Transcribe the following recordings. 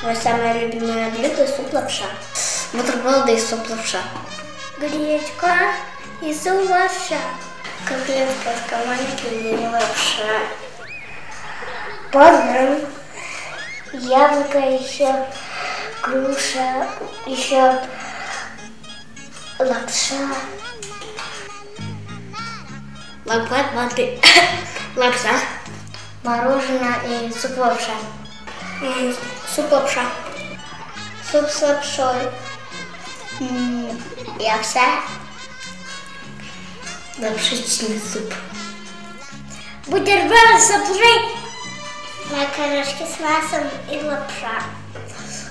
Мое самое любимое блюдо – суп лапша. Бутерброды и суп лапша. Гречка и суп лапша. Котлетка с комариками и лапша. Банан. Яблоко еще. Груша. Еще лапша. Лапша, манты. Лапша. Мороженое и суп лапша. Суп лапша. Суп с лапшой. Лапша. Лапшичный суп. Бутерброд с лапшой. Макарошки с маслом и лапша.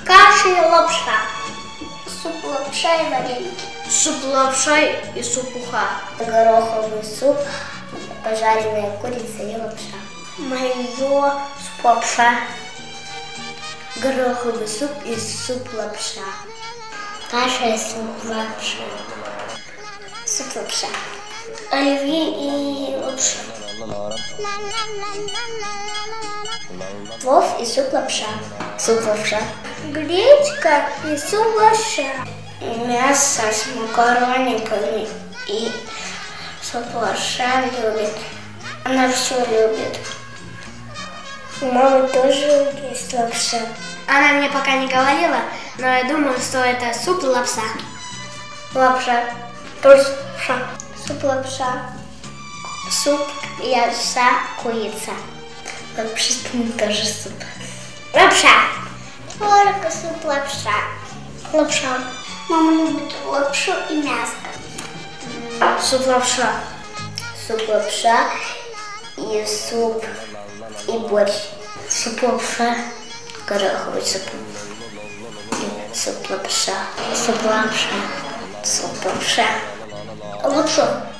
Каша и лапша. Суп лапша и вареники. Суп лапша и суп уха. Гороховый суп, пожаренная курица и лапша. Мое суп лапша. Гороховый суп и суп лапша. Каша и суп лапша. Суп лапша. Оливье и лапша. Плов и суп лапша. Суп лапша. Гречка и суп лапша. Мясо с макарониками И суп лапша любит. Она все любит. У мамы тоже есть лапша. Она мне пока не говорила, но я думаю, что это суп лапша. Лапша. Тоже лапша. Суп лапша. Суп лапша курица. Лапшичный тоже суп. Лапша. Только суп лапша. Лапша. Мама любит лапшу и мясо. Суп лапша. Суп лапша и суп и борщ. Суп лапша. Гороховый суп. И суп лапша. Суп лапша. Суп лапша. Лапша.